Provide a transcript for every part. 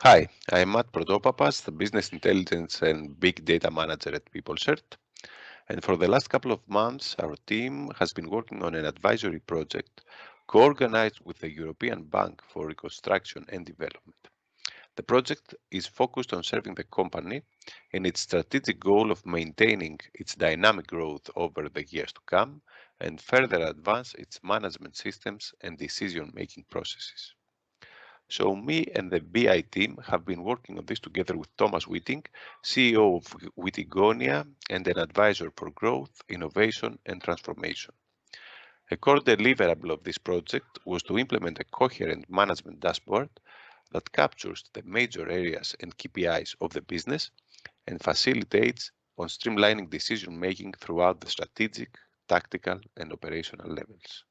Hi, I'm Matt Protopapas, the Business Intelligence and Big Data Manager at PeopleCert. And for the last couple of months, our team has been working on an advisory project co-organized with the European Bank for Reconstruction and Development. The project is focused on serving the company in its strategic goal of maintaining its dynamic growth over the years to come and further advance its management systems and decision-making processes. So me and the BI team have been working on this together with Thomas Wittig, CEO of Wittigonia and an advisor for growth, innovation and transformation. A core deliverable of this project was to implement a coherent management dashboard that captures the major areas and KPIs of the business and facilitates on streamlining decision-making throughout the strategic, tactical and operational levels.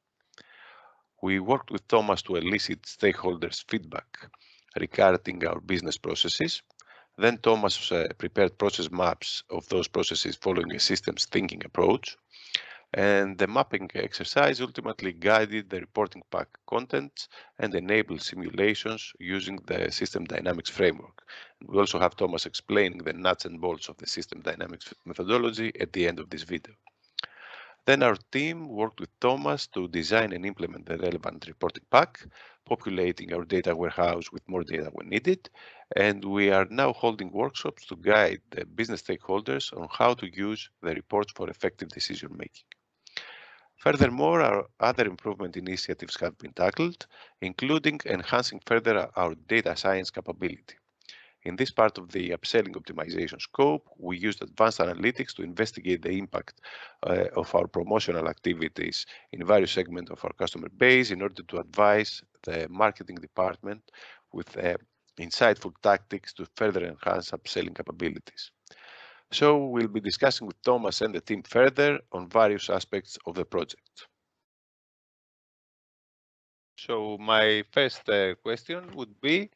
We worked with Thomas to elicit stakeholders' feedback regarding our business processes. Then Thomas prepared process maps of those processes following a systems thinking approach. And the mapping exercise ultimately guided the reporting pack contents and enabled simulations using the system dynamics framework. We also have Thomas explaining the nuts and bolts of the system dynamics methodology at the end of this video. Then our team worked with Thomas to design and implement the relevant reporting pack, populating our data warehouse with more data when needed, and we are now holding workshops to guide the business stakeholders on how to use the reports for effective decision making. Furthermore, our other improvement initiatives have been tackled, including enhancing further our data science capability. In this part of the upselling optimization scope, we used advanced analytics to investigate the impact of our promotional activities in various segments of our customer base in order to advise the marketing department with insightful tactics to further enhance upselling capabilities. So we'll be discussing with Thomas and the team further on various aspects of the project. So my first question would be,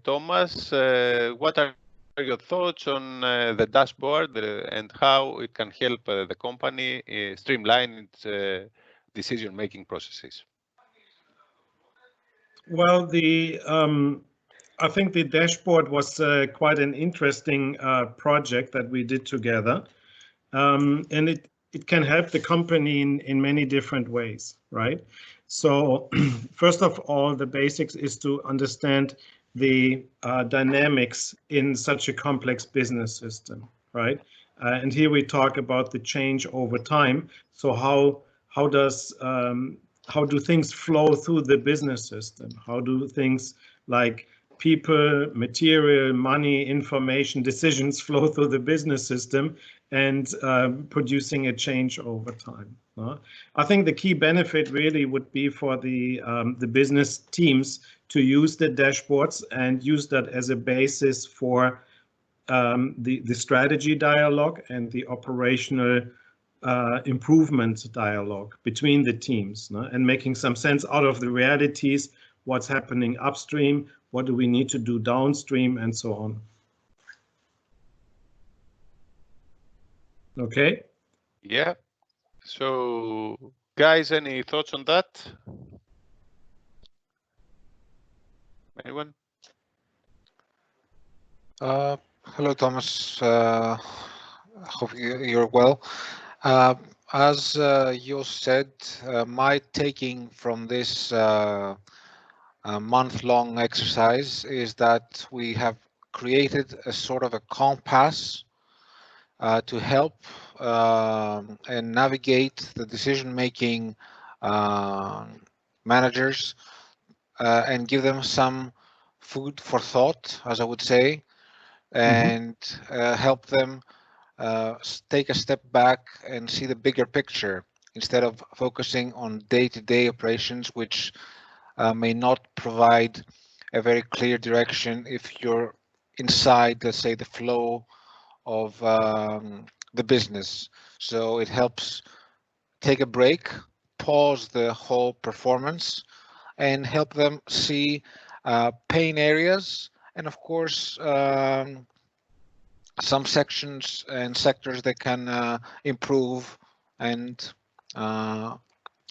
Thomas, what are your thoughts on the dashboard and how it can help the company streamline its decision-making processes? Well, I think the dashboard was quite an interesting project that we did together, and it can help the company in many different ways, right? So first of all, the basics is to understand the dynamics in such a complex business system, right? And here we talk about the change over time. So how do things flow through the business system? How do things like people, material, money, information, decisions flow through the business system and producing a change over time? I think the key benefit really would be for the business teams to use the dashboards and use that as a basis for the strategy dialogue and the operational improvement dialogue between the teams, and making some sense out of the realities, what's happening upstream, what do we need to do downstream, and so on. Okay. Yeah. So, guys, any thoughts on that? Anyone? Hello, Thomas. Hope you're well. As you said, my taking from this month-long exercise is that we have created a sort of a compass to help and navigate the decision-making managers and give them some food for thought, as I would say, and help them take a step back and see the bigger picture instead of focusing on day-to-day operations, which may not provide a very clear direction if you're inside, let's say, the flow of the business. So it helps take a break, pause the whole performance, and help them see pain areas, and of course some sections and sectors that can improve and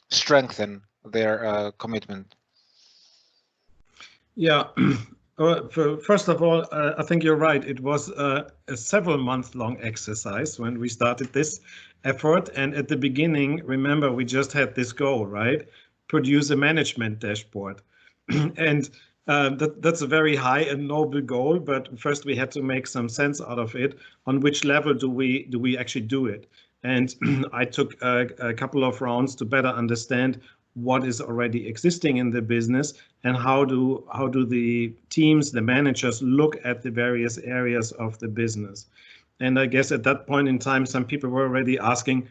strengthen their commitment. Yeah, First of all, I think you're right. It was a several-month-long exercise when we started this effort. And at the beginning, remember, we just had this goal, right? Produce a management dashboard. And that's a very high and noble goal. But first, we had to make some sense out of it. On which level do we actually do it? And I took a couple of rounds to better understand what is already existing in the business and how do the teams, the managers, look at the various areas of the business. And I guess at that point in time, some people were already asking,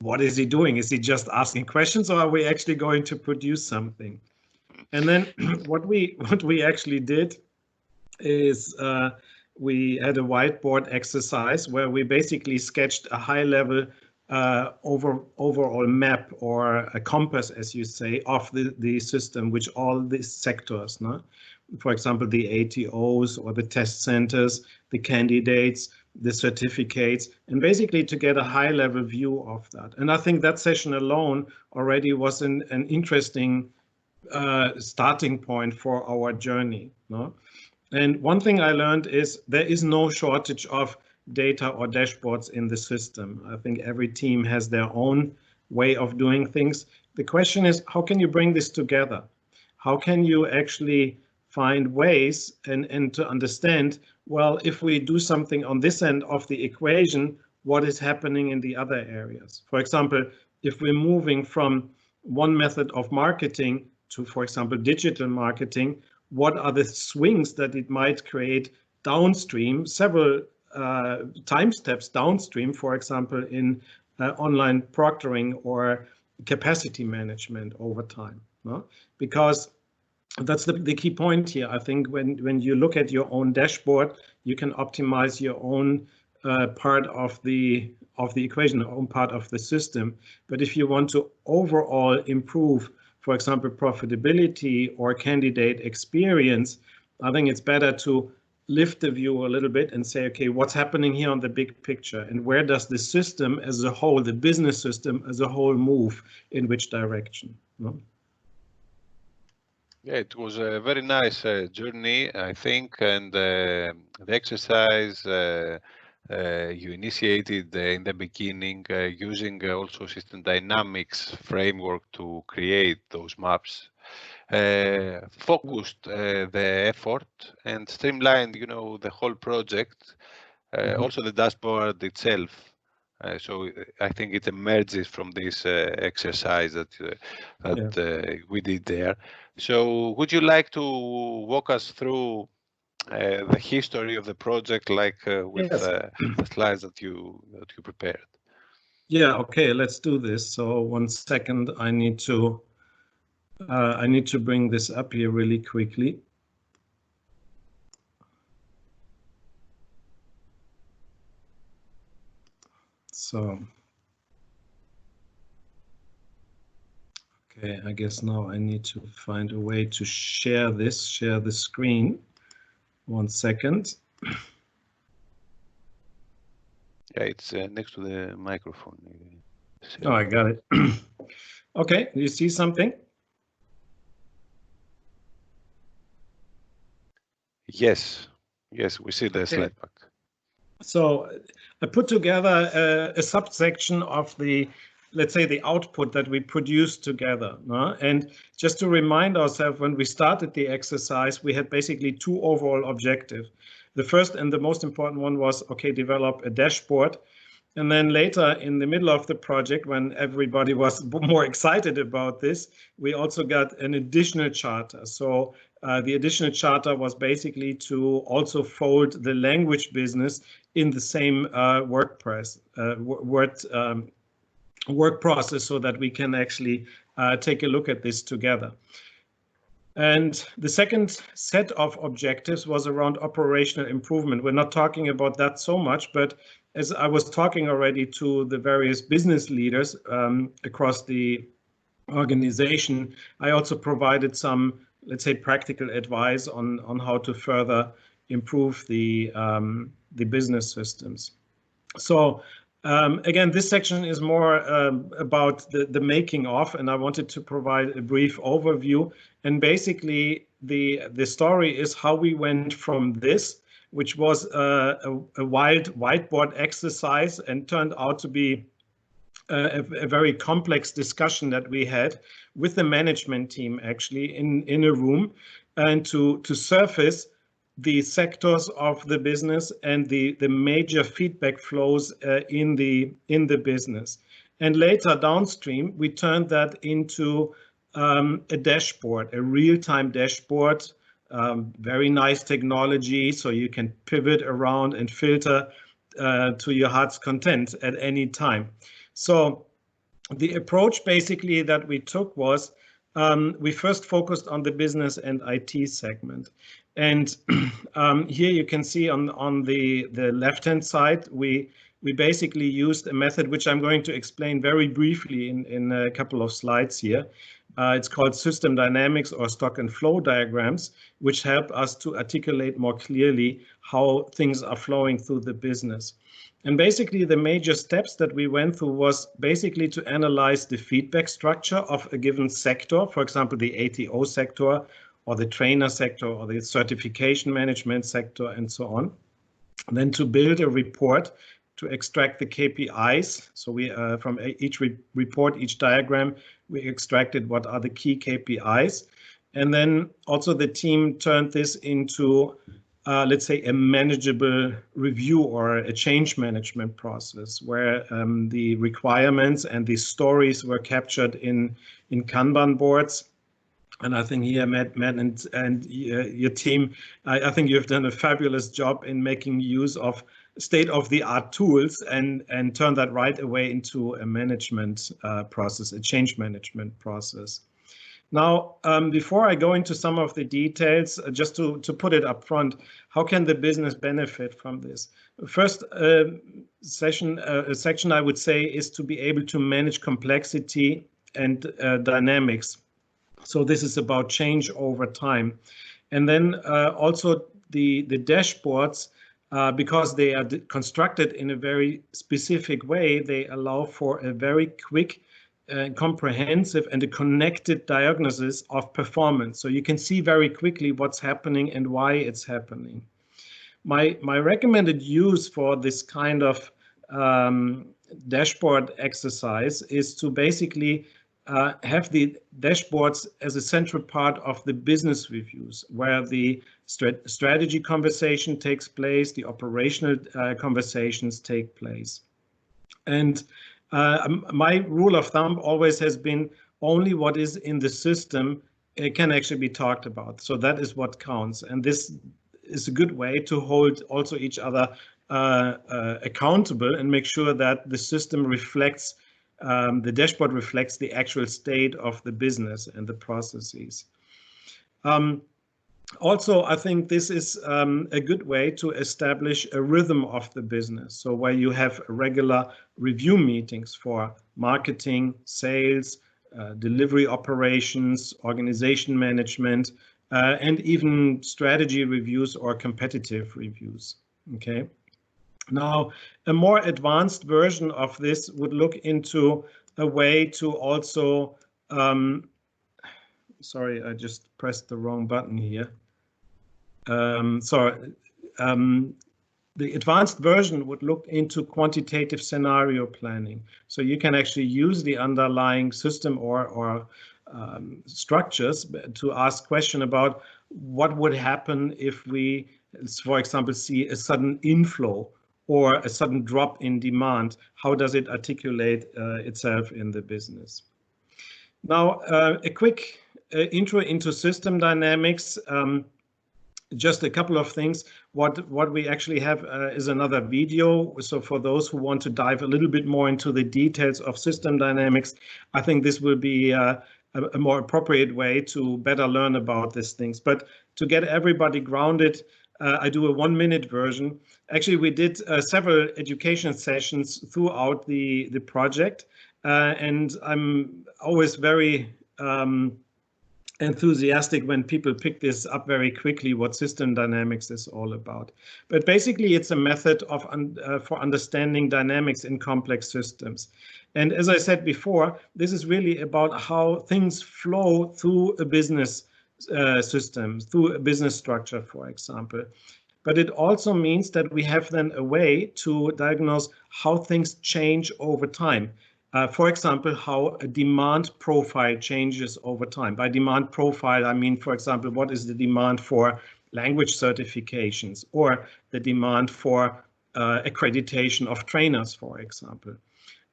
what is he doing? Is he just asking questions, or are we actually going to produce something? And then what we actually did is we had a whiteboard exercise where we basically sketched a high-level overall map, or a compass, as you say, of the system, which all these sectors, no? For example, the ATOs or the test centers, the candidates, the certificates, and basically to get a high-level view of that. And I think that session alone already was an interesting starting point for our journey, no? And one thing I learned is there is no shortage of data or dashboards in the system. I think every team has their own way of doing things. The question is, how can you bring this together? How can you actually find ways and to understand, well, if we do something on this end of the equation, what is happening in the other areas? For example, if we're moving from one method of marketing to, for example, digital marketing, what are the swings that it might create downstream, several time steps downstream, for example, in online proctoring or capacity management over time, no? Because that's the key point here. I think when you look at your own dashboard, you can optimize your own part of the equation, your own part of the system. But if you want to overall improve, for example, profitability or candidate experience, I think it's better to lift the view a little bit and say, okay, what's happening here on the big picture, and where does the system as a whole, the business system as a whole, move in which direction? No? Yeah, it was a very nice journey, I think, and the exercise you initiated in the beginning using also system dynamics framework to create those maps focused the effort and streamlined, you know, the whole project, also the dashboard itself. So I think it emerges from this exercise that we did there. So would you like to walk us through the history of the project, like with the slides that you prepared? Yeah. Okay. Let's do this. So 1 second. I need to bring this up here really quickly. So, okay, I guess now I need to find a way to share the screen. 1 second. Yeah, it's next to the microphone. Oh, I got it. Okay, you see something? Yes, we see the slide pack. So I put together a subsection of the, let's say, the output that we produced together. No? And just to remind ourselves, when we started the exercise, we had basically 2 overall objectives. The first and the most important one was, okay, develop a dashboard. And then later in the middle of the project, when everybody was more excited about this, we also got an additional charter. So the additional charter was basically to also fold the language business in the same work process, so that we can actually take a look at this together. And the second set of objectives was around operational improvement. We're not talking about that so much, but as I was talking already to the various business leaders across the organization, I also provided some, let's say, practical advice on how to further improve the business systems. So Again, this section is more about the making of, and I wanted to provide a brief overview. And basically, the story is how we went from this, which was a wild whiteboard exercise and turned out to be a very complex discussion that we had with the management team actually in a room, and to surface the sectors of the business and the major feedback flows in the business. And later downstream, we turned that into a dashboard, a real-time dashboard, very nice technology, so you can pivot around and filter to your heart's content at any time. So the approach basically that we took was we first focused on the business and IT segment. And here you can see on the left-hand side, we basically used a method which I'm going to explain very briefly in a couple of slides here. It's called system dynamics or stock and flow diagrams, which help us to articulate more clearly how things are flowing through the business. And basically the major steps that we went through was basically to analyze the feedback structure of a given sector, for example, the ATO sector or the trainer sector or the certification management sector and so on. And then to build a report to extract the KPIs. So we from each report, each diagram, we extracted what are the key KPIs. And then also the team turned this into let's say a manageable review or a change management process where the requirements and the stories were captured in Kanban boards. And I think here, Matt and your team, I think you've done a fabulous job in making use of state-of-the-art tools and turn that right away into a management process, a change management process. Now, before I go into some of the details, just to put it up front, how can the business benefit from this? First section I would say is to be able to manage complexity and dynamics. So this is about change over time. And then also the dashboards, because they are constructed in a very specific way, they allow for a very quick comprehensive and a connected diagnosis of performance. So you can see very quickly what's happening and why it's happening. My recommended use for this kind of dashboard exercise is to basically have the dashboards as a central part of the business reviews, where the strategy conversation takes place, the operational conversations take place. And my rule of thumb always has been only what is in the system can actually be talked about. So that is what counts. And this is a good way to hold also each other accountable and make sure that the system reflects, the dashboard reflects the actual state of the business and the processes. Also, I think this is a good way to establish a rhythm of the business. So where you have regular review meetings for marketing, sales, delivery operations, organization management, and even strategy reviews or competitive reviews. Okay. Now, a more advanced version of this would look into a way to also sorry, I just pressed the wrong button here. The advanced version would look into quantitative scenario planning. So you can actually use the underlying system or structures to ask question about what would happen if we, for example, see a sudden inflow or a sudden drop in demand. How does it articulate itself in the business? Now, a quick intro into system dynamics. Just a couple of things. What we actually have is another video. So for those who want to dive a little bit more into the details of system dynamics, I think this will be a more appropriate way to better learn about these things. But to get everybody grounded, I do a 1-minute version. Actually, we did several education sessions throughout the project, and I'm always very enthusiastic when people pick this up very quickly, what system dynamics is all about. But basically, it's a method of for understanding dynamics in complex systems. And as I said before, this is really about how things flow through a business system, through a business structure, for example. But it also means that we have then a way to diagnose how things change over time. For example, how a demand profile changes over time. By demand profile, I mean, for example, what is the demand for language certifications or the demand for accreditation of trainers, for example.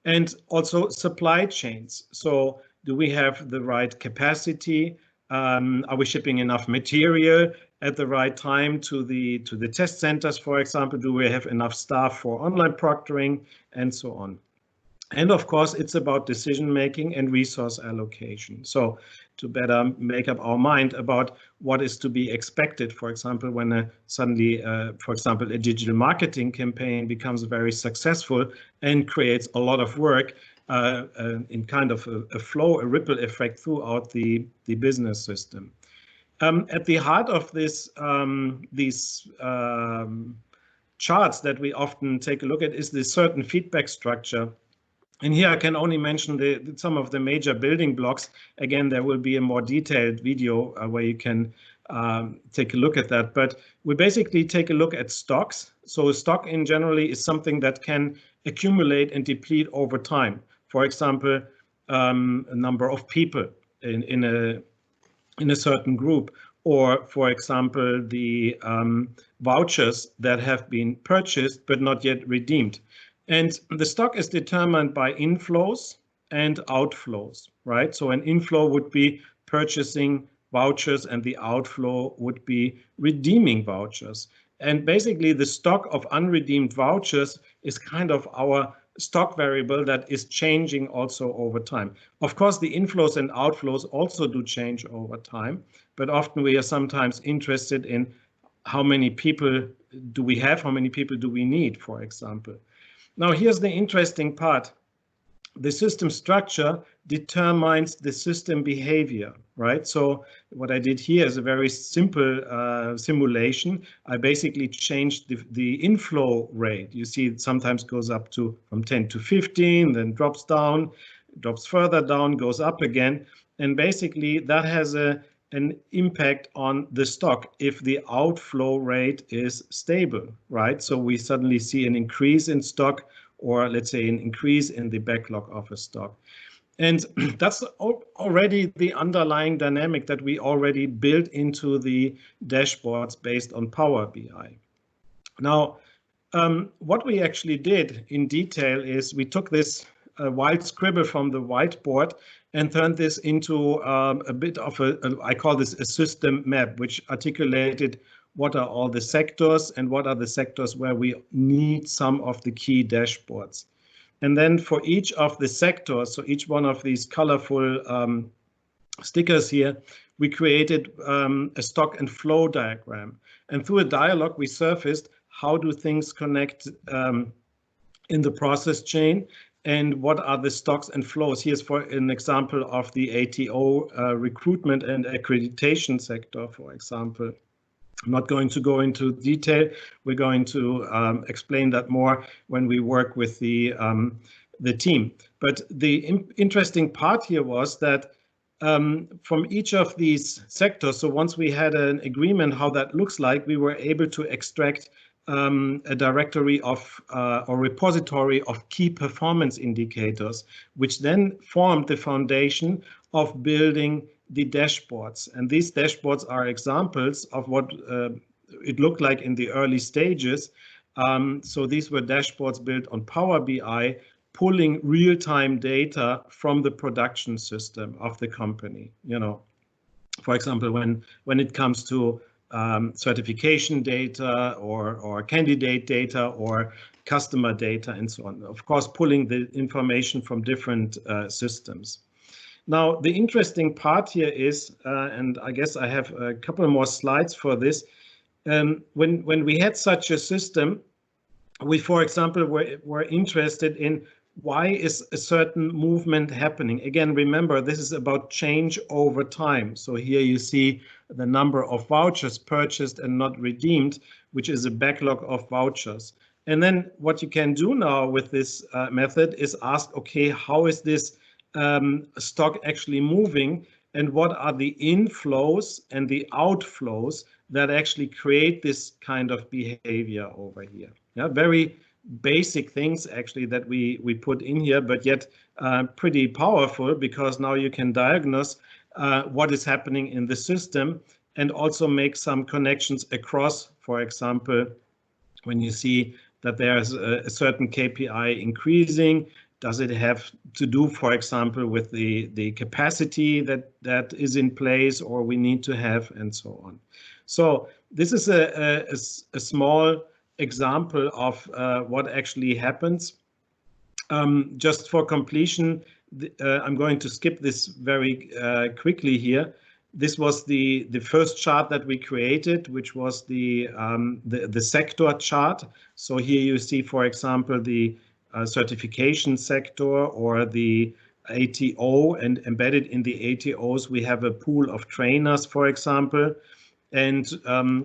And also supply chains. So do we have the right capacity? Are we shipping enough material at the right time to the test centers, for example? Do we have enough staff for online proctoring and so on? And of course, it's about decision making and resource allocation. So to better make up our mind about what is to be expected, for example, when suddenly, for example, a digital marketing campaign becomes very successful and creates a lot of work in kind of a flow, a ripple effect throughout the business system. At the heart of this, these charts that we often take a look at is this certain feedback structure. And here I can only mention some of the major building blocks. Again, there will be a more detailed video where you can take a look at that. But we basically take a look at stocks. So stock in generally is something that can accumulate and deplete over time. For example, a number of people in a certain group, or for example, the vouchers that have been purchased but not yet redeemed. And the stock is determined by inflows and outflows, right? So an inflow would be purchasing vouchers and the outflow would be redeeming vouchers. And basically the stock of unredeemed vouchers is kind of our stock variable that is changing also over time. Of course, the inflows and outflows also do change over time, but often we are sometimes interested in how many people do we have, how many people do we need, for example. Now, here's the interesting part. The system structure determines the system behavior, right? So what I did here is a very simple simulation. I basically changed the inflow rate. You see, it sometimes goes up to from 10 to 15, then drops down, drops further down, goes up again. And basically that has an impact on the stock if the outflow rate is stable, right? So we suddenly see an increase in stock, or let's say an increase in the backlog of a stock. And that's already the underlying dynamic that we already built into the dashboards based on Power BI. Now, what we actually did in detail is we took this wild scribble from the whiteboard and turned this into a bit of I call this a system map, which articulated what are all the sectors and what are the sectors where we need some of the key dashboards. And then for each of the sectors, so each one of these colorful stickers here, we created a stock and flow diagram. And through a dialogue, we surfaced how do things connect in the process chain, and what are the stocks and flows. Here's for an example of the ATO recruitment and accreditation sector, for example. I'm not going to go into detail. We're going to explain that more when we work with the team. But the interesting part here was that from each of these sectors, so once we had an agreement how that looks like, we were able to extract a directory of or repository of key performance indicators, which then formed the foundation of building the dashboards. And these dashboards are examples of what it looked like in the early stages. So these were dashboards built on Power BI, pulling real-time data from the production system of the company. You know, for example, when it comes to certification data or candidate data or customer data and so on. Of course, pulling the information from different systems. Now, the interesting part here is, and I guess I have a couple more slides for this, when we had such a system, we, for example, were interested in why is a certain movement happening? Again, remember, this is about change over time. So here you see the number of vouchers purchased and not redeemed, which is a backlog of vouchers. And then what you can do now with this method is ask, okay, how is this stock actually moving? And what are the inflows and the outflows that actually create this kind of behavior over here? Yeah, very basic things actually that we put in here, but yet pretty powerful, because now you can diagnose what is happening in the system and also make some connections across. For example, when you see that there's a certain KPI increasing, does it have to do, for example, with the capacity that is in place or we need to have, and so on. So this is a small example of what actually happens. Just for completion, I'm going to skip this very quickly here. This was the first chart that we created, which was the sector chart. So here you see, for example, the certification sector or the ATO, and embedded in the ATOs we have a pool of trainers, for example. And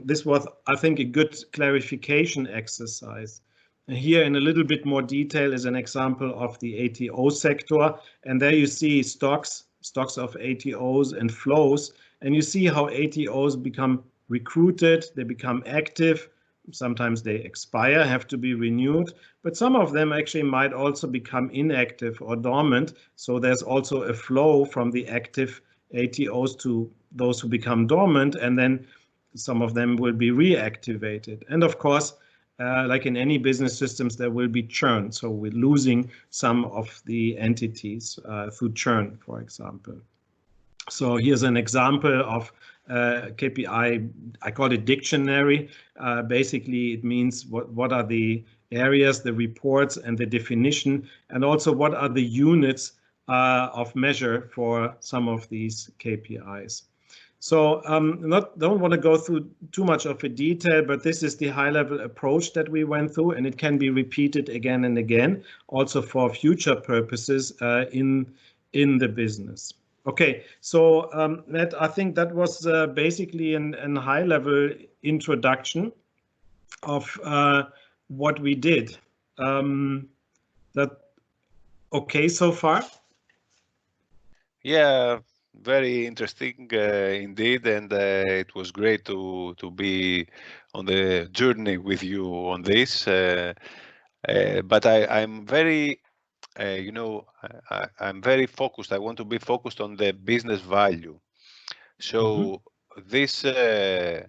this was, I think, a good clarification exercise. And here in a little bit more detail is an example of the ATO sector. And there you see stocks of ATOs and flows. And you see how ATOs become recruited, they become active. Sometimes they expire, have to be renewed, but some of them actually might also become inactive or dormant. So there's also a flow from the active ATOs to those who become dormant, and then some of them will be reactivated. And of course, like in any business systems, there will be churn. So we're losing some of the entities through churn, for example. So here's an example of KPI, I call it dictionary. Basically, it means what are the areas, the reports, and the definition, and also what are the units of measure for some of these KPIs. So don't want to go through too much of a detail, but this is the high-level approach that we went through, and it can be repeated again and again, also for future purposes in the business. Okay, so Ned, I think that was basically a high-level introduction of what we did. That okay so far? Yeah, very interesting indeed, and it was great to be on the journey with you on this. But I'm very I'm very focused. I want to be focused on the business value. So this, I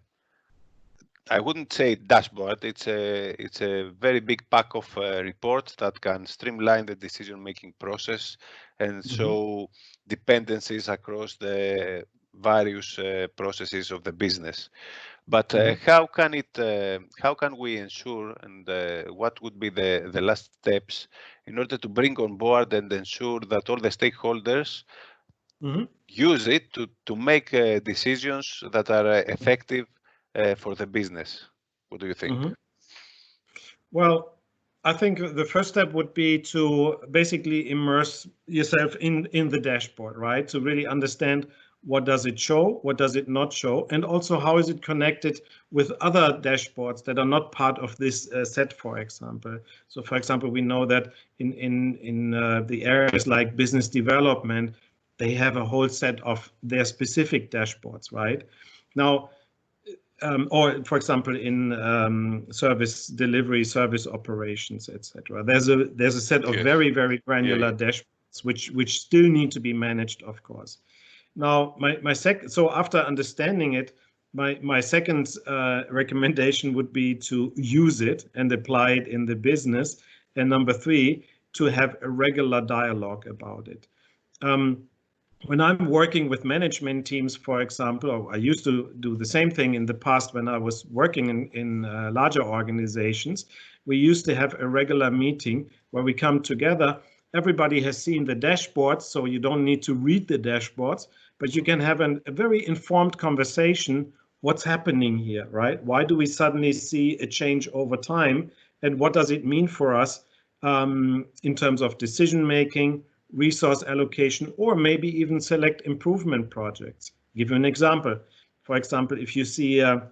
wouldn't say dashboard. It's a very big pack of reports that can streamline the decision-making process and show dependencies across the various processes of the business. But how can we ensure, and what would be the last steps in order to bring on board and ensure that all the stakeholders use it to make decisions that are effective for the business? What do you think? Well, I think the first step would be to basically immerse yourself in the dashboard, right? To really understand what does it show, what does it not show, and also how is it connected with other dashboards that are not part of this set, for example. So, for example, we know that in the areas like business development, they have a whole set of their specific dashboards, right? Now, or for example, in service delivery, service operations, etc. There's a set of very granular dashboards which still need to be managed, of course. Now, so after understanding it, my second recommendation would be to use it and apply it in the business. And number three, to have a regular dialogue about it. When I'm working with management teams, for example, or I used to do the same thing in the past when I was working in larger organizations, we used to have a regular meeting where we come together. Everybody has seen the dashboards, so you don't need to read the dashboards, but you can have a very informed conversation. What's happening here, right? Why do we suddenly see a change over time? And what does it mean for us in terms of decision making, resource allocation, or maybe even select improvement projects. Give you an example. For example, if you see a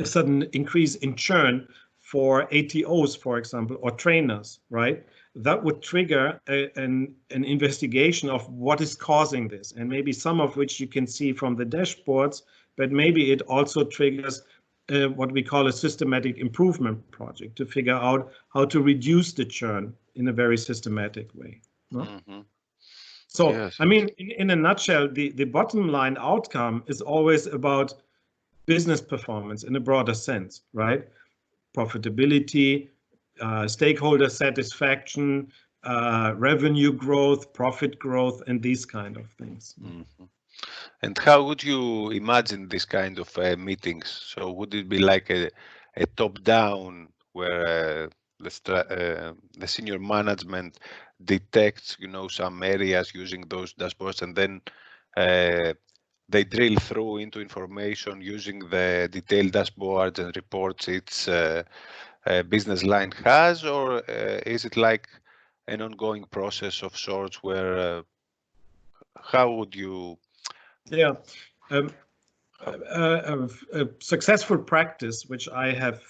sudden increase in churn for ATOs, for example, or trainers, right? That would trigger an investigation of what is causing this, and maybe some of which you can see from the dashboards, but maybe it also triggers what we call a systematic improvement project to figure out how to reduce the churn in a very systematic way. No? Mm-hmm. So, Yes. I mean, in a nutshell, the bottom line outcome is always about business performance in a broader sense, right? Profitability, stakeholder satisfaction, revenue growth, profit growth, and these kind of things. Mm-hmm. And how would you imagine this kind of meetings? So would it be like a top-down where the senior management detects, some areas using those dashboards, and then they drill through into information using the detailed dashboards and reports each business line has, or is it like an ongoing process of sorts where how would you? Yeah, a successful practice, which I have,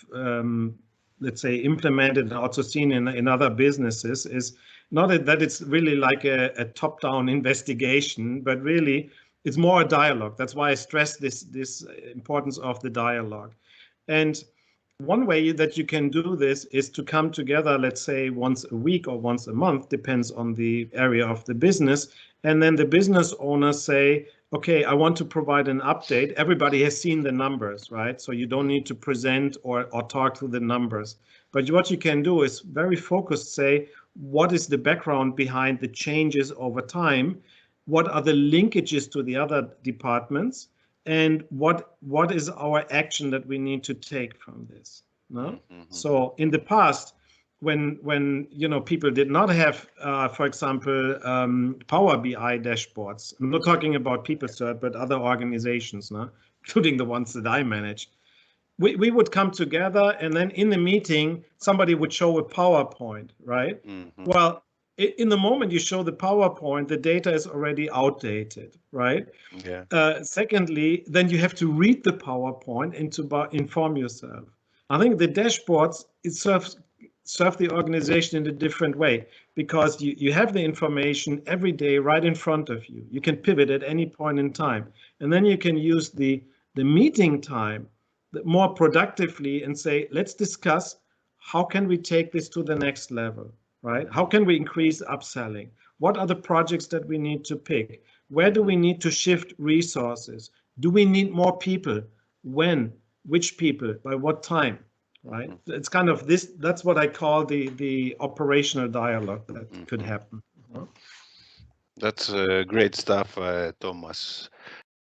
let's say, implemented and also seen in other businesses, is not that it's really like a top-down investigation, but really it's more a dialogue. That's why I stress this importance of the dialogue. And one way that you can do this is to come together, let's say once a week or once a month, depends on the area of the business. And then the business owners say, okay, I want to provide an update. Everybody has seen the numbers, right? So you don't need to present or talk through the numbers. But what you can do is very focused, say, what is the background behind the changes over time? What are the linkages to the other departments? And what is our action that we need to take from this? No? Mm-hmm. So in the past, when people did not have, for example, Power BI dashboards. I'm not talking about PeopleCert, but other organizations, no? Including the ones that I manage. We would come together, and then in the meeting, somebody would show a PowerPoint, right? Mm-hmm. Well, in the moment you show the PowerPoint, the data is already outdated, right? Yeah. Secondly, then you have to read the PowerPoint and to inform yourself. I think the dashboards, it serve the organization in a different way, because you have the information every day right in front of you. You can pivot at any point in time, and then you can use the meeting time more productively and say, let's discuss how can we take this to the next level, right? How can we increase upselling? What are the projects that we need to pick? Where do we need to shift resources? Do we need more people? When? Which people? By what time? Right? Mm-hmm. It's kind of this. That's what I call the operational dialogue that could happen. That's great stuff, Thomas.